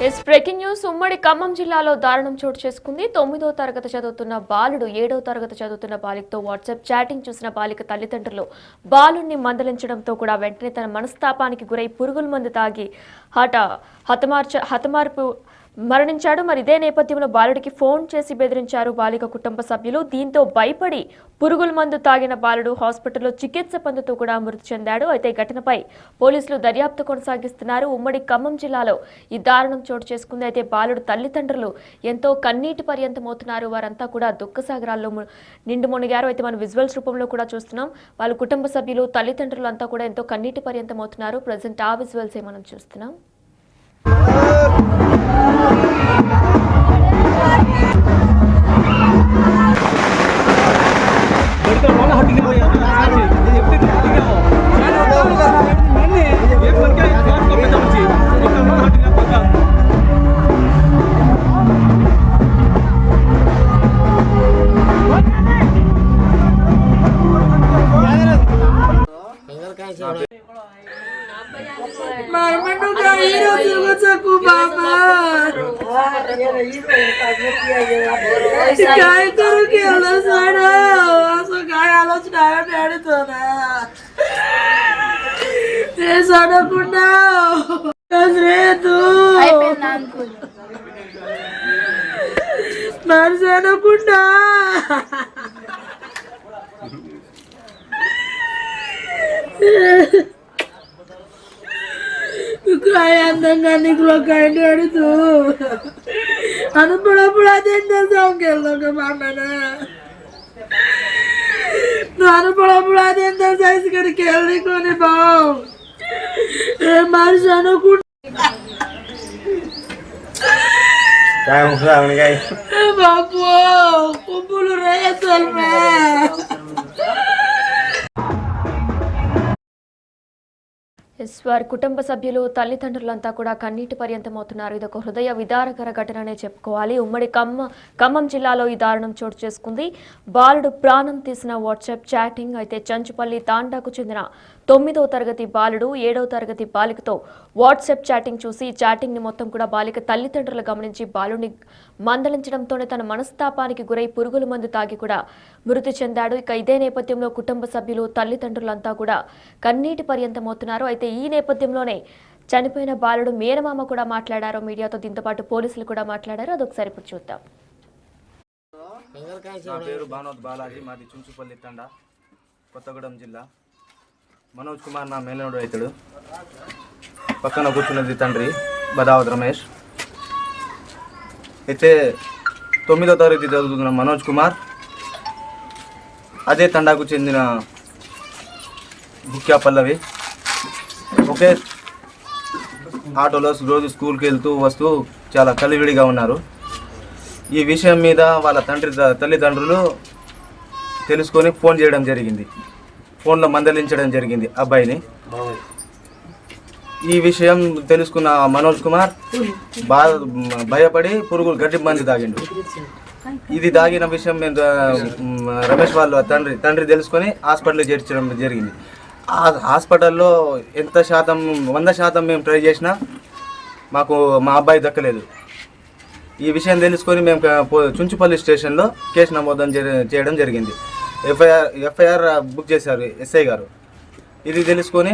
Breaking news. ఉమ్మడి ఖమ్మం జిల్లాలో దారుణం చోటు చేసుకుంది. 9వ తరగతి చదువుతున్న బాలుడు 7వ తరగతి చదువుతున్న బాలికతో వాట్సాప్ చాటింగ్ చూసిన బాలిక తల్లిదండ్రులు బాలుడిని మందలించడంతో కూడా వెంటనే తన మనస్తాపానికి గురై పురుగుల మందు తాగి హతమార్పు మరణించాడు. మరి ఇదే నేపథ్యంలో బాలుడికి ఫోన్ చేసి బెదిరించారు బాలిక కుటుంబ సభ్యులు. దీంతో భయపడి పురుగుల మందు తాగిన బాలుడు హాస్పిటల్లో చికిత్స పొందుతూ కూడా మృతి చెందాడు. అయితే ఘటనపై పోలీసులు దర్యాప్తు కొనసాగిస్తున్నారు. ఉమ్మడి ఖమ్మం జిల్లాలో ఈ దారుణం చోటు చేసుకుంది. అయితే బాలుడు తల్లిదండ్రులు ఎంతో కన్నీటి పర్యంతమవుతున్నారు. వారంతా కూడా దుఃఖసాగరాల్లో నిండు మునిగారు. అయితే మనం విజువల్స్ రూపంలో కూడా చూస్తున్నాం. వాళ్ళ కుటుంబ సభ్యులు తల్లిదండ్రులు అంతా కూడా ఎంతో కన్నీటి పర్యంతమవుతున్నారు. ప్రజెంట్ ఆ విజువల్సే మనం చూస్తున్నాం. काय करू केलं सड असं काय आलोचना पेडतोना हे सडकुंडा रे तू सडकुंडा काय अंदंगा निघलो काय तू आणि पुढा त्यांना जाऊन गेलो ग मामानं आणि पुढा त्यांना जायचं कडे केलं कोणी भाऊ माणसानं कुठं काय म्हटलं काय बापू खूप बोलू रे चल వారి కుటుంబ సభ్యులు తల్లిదండ్రులంతా కూడా కన్నీటి పర్యంతమవుతున్నారు. ఇదొక హృదయ విదారకర ఘటననే చెప్పుకోవాలి. ఉమ్మడి ఖమ్మం జిల్లాలో ఈ దారుణం చోటు చేసుకుంది. బాలుడు ప్రాణం తీసిన వాట్సాప్ చాటింగ్. అయితే చంచుపల్లి తాండాకు చెందిన 9వ తరగతి బాలుడు 7వ తరగతి బాలికతో వాట్సాప్ చాటింగ్ చూసి చాటింగ్ ని మొత్తం కూడా బాలిక తల్లిదండ్రులు గమనించి బాలుడిని మందలించడంతోనే తన మనస్తాపానికి గురై పురుగుల మందు తాగి కూడా మృతి చెందాడు. ఇక ఇదే నేపథ్యంలో కుటుంబ సభ్యులు తల్లిదండ్రులంతా కూడా కన్నీటి పర్యంతమవుతున్నారు. అయితే ఈ నేపథ్యంలోనే చనిపోయిన బాలుడు మేనమామ కూడా మాట్లాడారు మీడియాతో. దీంతో పాటు పోలీసులు కూడా మాట్లాడారు. అదొకసారి ఇప్పుడు చూద్దాం. నా పేరు భానోత్ బాలాజీ, మాది చుంచుపల్లి తండా, కొత్తగూడెం జిల్లా. మనోజ్ కుమార్ నా మేనోడు అవుతాడు. పక్కన కూర్చున్నది తండ్రి బదావత్ రమేష్. అయితే 9వ తరగతి చదువుతున్న మనోజ్ కుమార్ అదే తండాకు చెందిన ముఖ్య పల్లవి ఒకే ఆటోలో రోజు స్కూల్కి వెళ్తూ వస్తూ చాలా కలివిడిగా ఉన్నారు. ఈ విషయం మీద వాళ్ళ తల్లిదండ్రులు తెలుసుకొని ఫోన్ చేయడం జరిగింది. ఫోన్లో మందలించడం జరిగింది అబ్బాయిని. ఈ విషయం తెలుసుకున్న మనోజ్ కుమార్ భయపడి గడ్డి మంది తాగిండు. ఇది తాగిన విషయం రమేష్ వాళ్ళ తండ్రి తెలుసుకొని హాస్పిటల్కి చేర్చడం జరిగింది. ఆ హాస్పిటల్లో 100% మేము ట్రై చేసినా మాకు మా అబ్బాయి దక్కలేదు. ఈ విషయం తెలుసుకొని మేము చుంచుపల్లి స్టేషన్లో కేసు నమోదు చేయడం జరిగింది. ఎఫ్ఐఆర్ బుక్ చేశారు ఎస్ఐ గారు. ఇది తెలుసుకొని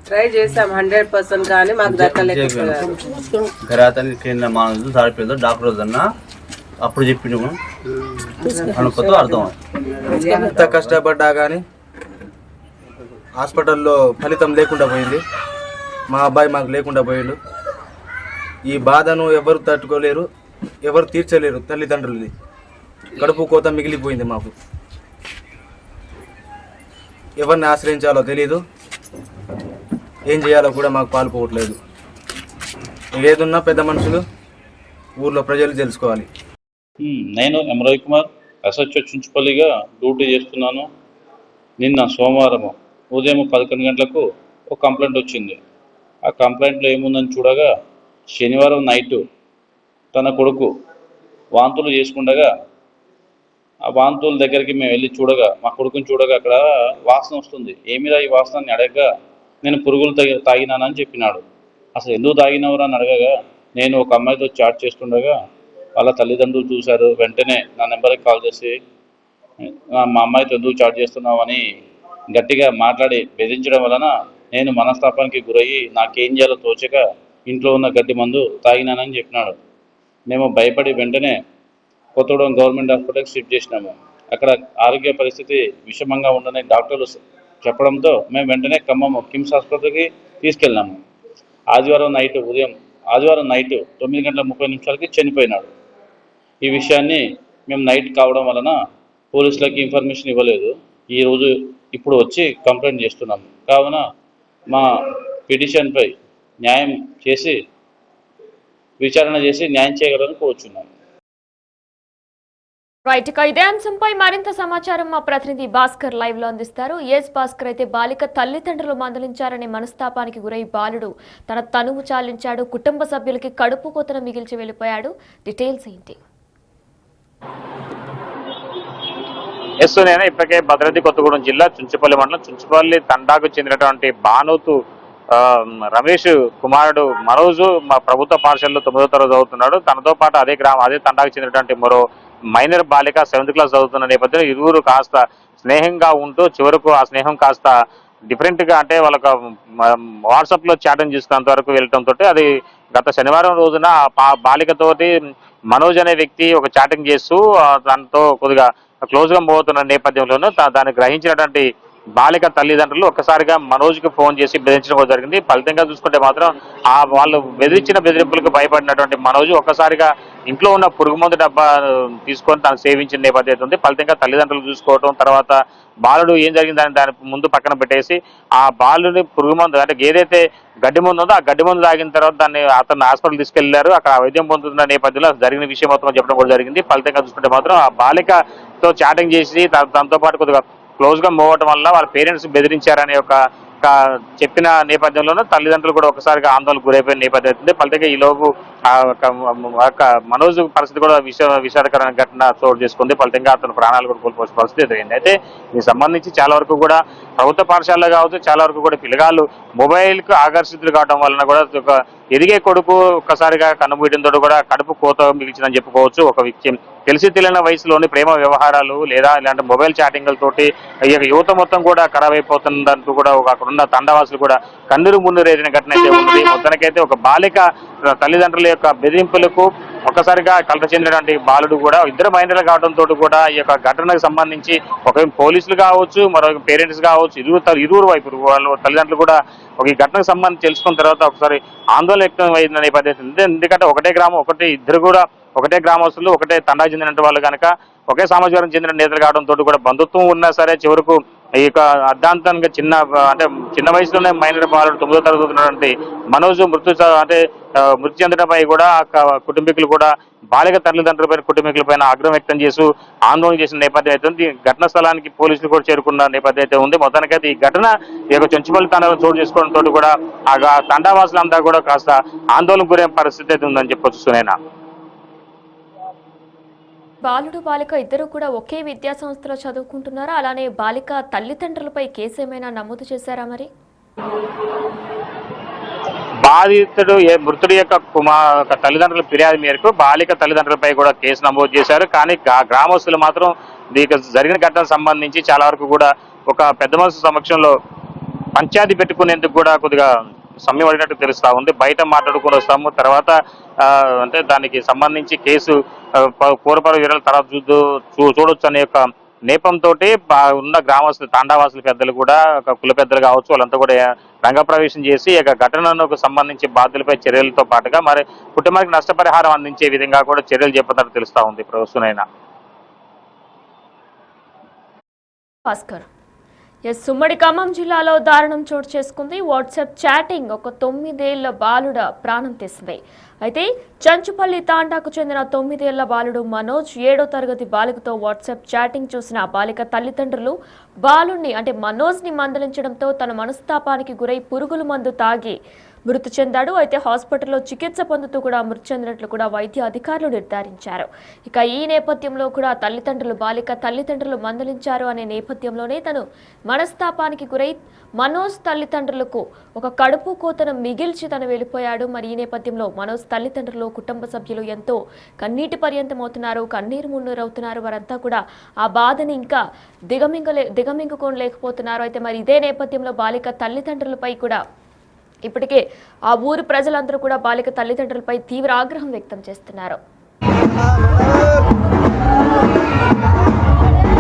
ట్రై చేసాం 100% కానీ మాకు దక్కలేకపోయారు. ఘరాతని కేంద్ర మానవులు సాడిపోయిందో డాక్టర్ వద్దన్నా అప్పుడు చెప్పిండు అనుకోతో అర్థం. ఎంత కష్టపడ్డా కానీ హాస్పిటల్లో ఫలితం లేకుండా పోయింది. మా అబ్బాయి మాకు లేకుండా పోయిండు. ఈ బాధను ఎవరు తట్టుకోలేరు, ఎవరు తీర్చలేరు. తల్లిదండ్రులది కడుపు కోత మిగిలిపోయింది మాకు. ఎవరిని ఆశ్రయించాలో తెలీదు, ఏం చేయాలో కూడా మాకు పాలుపోవట్లేదు. ఏదున్నా పెద్ద మనుషులు ఊర్లో ప్రజలు తెలుసుకోవాలి. నేను ఎం రవికుమార్ ఎస్హెచ్ఓ చుంచుపల్లిగా డ్యూటీ చేస్తున్నాను. నిన్న సోమవారం ఉదయం 11 గంటలకు ఒక కంప్లైంట్ వచ్చింది. ఆ కంప్లైంట్లో ఏముందని చూడగా శనివారం నైటు తన కొడుకు వాంతులు చేసుకుండగా ఆ వాంతుల దగ్గరికి మేము వెళ్ళి చూడగా మా కొడుకుని చూడగా అక్కడ వాసన వస్తుంది. ఏమిరా ఈ వాసన అని అడగగా నేను పురుగులు తాగినానని చెప్పినాడు. అసలు ఎందుకు తాగినవరా అని అడగగా నేను ఒక అమ్మాయితో చాట్ చేస్తుండగా వాళ్ళ తల్లిదండ్రులు చూశారు. వెంటనే నా నెంబర్కి కాల్ చేసి మా అమ్మాయితో ఎందుకు చాట్ చేస్తున్నావు అని గట్టిగా మాట్లాడి బెదిరించడం వలన నేను మనస్తాపానికి గురయ్యి నాకేం చేయాలో తోచక ఇంట్లో ఉన్న గడ్డి మందు తాగినానని చెప్పినాడు. మేము భయపడి వెంటనే కొత్తగూడెం గవర్నమెంట్ హాస్పిటల్కి షిఫ్ట్ చేసినాము. అక్కడ ఆరోగ్య పరిస్థితి విషమంగా ఉందని డాక్టర్లు చెప్పడంతో మేము వెంటనే ఖమ్మం కిమ్స్ ఆసుపత్రికి తీసుకెళ్ళినాము. ఆదివారం నైట్ 9:30 చనిపోయినాడు. ఈ విషయాన్ని మేము నైట్ కావడం వలన పోలీసులకి ఇన్ఫర్మేషన్ ఇవ్వలేదు. ఇప్పుడు వచ్చి కంప్లైంట్ చేస్తున్నాము. కావున మా పిటిషన్పై న్యాయం చేసి విచారణ చేసి న్యాయం చేయగలని కోరుచున్నాము. రైట్, ఇక ఇదే అంశంపై మరింత సమాచారం మా ప్రతినిధి భాస్కర్ లైవ్ లో అందిస్తారు. భాస్కర్, అయితే బాలిక తల్లిదండ్రులు మందలించారనే మనస్తాపానికి గురై బాలుడు తన తనువు చాలించాడు. కుటుంబ సభ్యులకి కడుపు కోతను మిగిల్చి వెళ్ళిపోయాడు. డీటెయిల్స్ ఏంటి? నేను ఇప్పటికే భద్రాద్రి కొత్తగూడెం జిల్లా చుంచుపల్లి మండలం చుంచుపల్లి తండాకు చెందినటువంటి బానోతు రమేష్ కుమారుడు మనోజు మా ప్రభుత్వ పాఠశాలలో 9వ తరగతి చదువుతున్నాడు. తనతో పాటు అదే తండాకు చెందినటువంటి మరో మైనర్ బాలిక 7th క్లాస్ చదువుతున్న నేపథ్యంలో ఇరువురు కాస్త స్నేహంగా ఉంటూ చివరకు ఆ స్నేహం కాస్త డిఫరెంట్ గా, అంటే వాళ్ళకు వాట్సాప్ లో చాటింగ్ చేసుకున్నంత వరకు వెళ్ళటంతో అది గత శనివారం రోజున బాలికతోటి మనోజ్ అనే వ్యక్తి ఒక చాటింగ్ చేస్తూ దాంతో కొద్దిగా క్లోజ్ గా పోతున్న నేపథ్యంలోనూ దాన్ని గ్రహించినటువంటి బాలిక తల్లిదండ్రులు ఒక్కసారిగా మనోజ్కి ఫోన్ చేసి బెదిరించడం జరిగింది. ఫలితంగా చూసుకుంటే మాత్రం వాళ్ళు బెదిరించిన బెదిరింపులకు భయపడినటువంటి మనోజ్ ఒక్కసారిగా ఇంట్లో ఉన్న పురుగుమందు డబ్బా తీసుకొని తను సేవించిన నేపథ్యం ఉంది. ఫలితంగా తల్లిదండ్రులు చూసుకోవటం, తర్వాత బాలుడు ఏం జరిగిందని దాని ముందు పక్కన పెట్టేసి ఆ బాలుని పురుగుమందు అంటే ఏదైతే గడ్డి మందు ఉందో ఆ గడ్డి మందు తాగిన తర్వాత అతను హాస్పిటల్ తీసుకెళ్లారు. అక్కడ వైద్యం పొందుతున్న నేపథ్యంలో జరిగిన విషయం మొత్తం చెప్పడం కూడా జరిగింది. ఫలితంగా చూసుకుంటే మాత్రం ఆ బాలికతో చాటింగ్ చేసి దాంతో పాటు కొద్దిగా క్లోజ్ గా పోవటం వల్ల వాళ్ళ పేరెంట్స్ బెదిరించారనే ఒక చెప్పిన నేపథ్యంలోనూ తల్లిదండ్రులు కూడా ఒకసారిగా ఆందోళనకు గురైపోయిన నేపథ్యం అవుతుంది. ఫలితంగా ఈలోపు మనోజ్ పరిస్థితి కూడా విషాదకరమైన ఘటన చోటు చేసుకుంది. ఫలితంగా అతను ప్రాణాలు కూడా కోల్పోసిన పరిస్థితి ఎదురైంది. అయితే దీనికి సంబంధించి చాలా వరకు కూడా ప్రభుత్వ పాఠశాలలో కావచ్చు, చాలా వరకు కూడా పిల్లగాళ్ళు మొబైల్ కు ఆకర్షితులు కావడం వలన కూడా ఒక ఎదిగే కొడుకు ఒక్కసారిగా కన్నుబీయడంతో కూడా కడుపు కోత మిగిల్చిందని చెప్పుకోవచ్చు. ఒక విషయం తెలిసి తెలియని వయసులోని ప్రేమ వ్యవహారాలు లేదా ఇలాంటి మొబైల్ చాటింగ్లతోటి యువత మొత్తం కూడా ఖరాబ్ అయిపోతుందంటూ కూడా అక్కడ ఉన్న తండవాసులు కూడా కన్నురు మున్నురేసిన ఘటన అయితే ఉంది. మొత్తానికైతే ఒక బాలిక తల్లిదండ్రుల యొక్క బెదిరింపులకు ఒక్కసారిగా కలత చెందినటువంటి బాలుడు కూడా ఇద్దరు మైనర్లు కావడంతో కూడా ఈ యొక్క ఘటనకు సంబంధించి ఒక పోలీసులు కావచ్చు, మరో పేరెంట్స్ కావచ్చు, ఇరువురు వైపు వాళ్ళు తల్లిదండ్రులు కూడా ఒక ఈ ఘటనకు సంబంధించి తెలుసుకున్న తర్వాత ఒకసారి ఆందోళన వ్యక్తం అయిందనే పద్ధతి. ఎందుకంటే ఒకటే గ్రామం, ఇద్దరు కూడా ఒకటే గ్రామస్తులు, ఒకటే తండా చెందిన వాళ్ళు కనుక ఒకే సమాచారం చెందిన నేతలు కావడంతో కూడా బంధుత్వం ఉన్నా సరే చివరకు ఈ యొక్క అర్ధాంతంగా చిన్న వయసులోనే మైనర్ బాలుడు 9వ తరగతి చదువుతున్నటువంటి మనోజ్ మృతి చెందడంపై కూడా కుటుంబీకులు కూడా బాలిక తల్లిదండ్రులపైన కుటుంబీకులపైన ఆగ్రహం వ్యక్తం చేస్తూ ఆందోళన చేసిన నేపథ్యం అయితే ఘటనా స్థలానికి పోలీసులు కూడా చేరుకున్న నేపథ్యం అయితే ఉంది. మొత్తానికైతే ఈ ఘటన ఈ యొక్క చుంచుపల్లి తండాలో చోటు చేసుకోవడంతో కూడా ఆ తండావాసులంతా కూడా కాస్త ఆందోళనకు గురైన పరిస్థితి అయితే ఉందని చెప్పొచ్చు. సునైనా, బాలుడు బాలిక ఇద్దరు కూడా ఒకే విద్యా సంస్థలో చదువుకుంటున్నారా? అలానే బాలిక తల్లిదండ్రులపై కేసు ఏమైనా నమోదు చేశారా? మరి బాధితుడు మృతుడి యొక్క తల్లిదండ్రుల ఫిర్యాదు మేరకు బాలిక తల్లిదండ్రులపై కూడా కేసు నమోదు చేశారు. కానీ గ్రామస్తులు మాత్రం దీనికి జరిగిన ఘటనకు సంబంధించి చాలా వరకు కూడా ఒక పెద్ద మనుషుల సమక్షంలో పంచాయతీ పెట్టుకునేందుకు కూడా కొద్దిగా సమయం పడినట్టు తెలుస్తా ఉంది. బయట మాట్లాడుకుని వస్తాము, తర్వాత అంటే దానికి సంబంధించి కేసు పూర్వపర వివరాలు తర్వాత చూడొచ్చు అనే యొక్క నేపంతో ఉన్న గ్రామస్తులు, తాండావాసుల పెద్దలు కూడా కుల పెద్దలు కావచ్చు, వాళ్ళంతా కూడా రంగప్రవేశం చేసి ఈ ఘటనకు సంబంధించి బాధ్యులపై చర్యలతో పాటుగా మరి కుటుంబానికి నష్టపరిహారం అందించే విధంగా కూడా చర్యలు చేపట్టినట్టు తెలుస్తా ఉంది. ప్రస్తుతనైనా భాస్కర్, ఉమ్మడి ఖమ్మం జిల్లాలో దారుణం చోటు చేసుకుంది. వాట్సాప్ చాటింగ్ ఒక 9 ఏళ్ల బాలుడ ప్రాణం తీసింది. అయితే చంచుపల్లి తాండాకు చెందిన 9 ఏళ్ల బాలుడు మనోజ్ 7వ తరగతి బాలికతో వాట్సాప్ చాటింగ్ చూసిన బాలిక తల్లిదండ్రులు బాలుణ్ణి మనోజ్ని మందలించడంతో తన మనస్తాపానికి గురై పురుగుల మందు తాగి మృతి చెందాడు. అయితే హాస్పిటల్లో చికిత్స పొందుతూ కూడా మృతి చెందినట్లు కూడా వైద్య అధికారులు నిర్ధారించారు. ఇక ఈ నేపథ్యంలో కూడా బాలిక తల్లిదండ్రులు మందలించారు అనే నేపథ్యంలోనే తను మనస్తాపానికి గురై మనోజ్ తల్లిదండ్రులకు ఒక కడుపు కోతను మిగిల్చి తను వెళ్ళిపోయాడు. మరి ఈ నేపథ్యంలో మనోజ్ తల్లిదండ్రులు, కుటుంబ సభ్యులు ఎంతో కన్నీటి పర్యంతమవుతున్నారు, కన్నీరు మున్నీరవుతున్నారు. వారంతా కూడా ఆ బాధని ఇంకా దిగమింగుకోలేకపోతున్నారు. అయితే మరి ఇదే నేపథ్యంలో బాలిక తల్లిదండ్రులపై కూడా ఇప్పటికే ఆ ఊరు ప్రజలందరూ కూడా బాలిక తల్లిదండ్రులపై తీవ్ర ఆగ్రహం వ్యక్తం చేస్తున్నారు.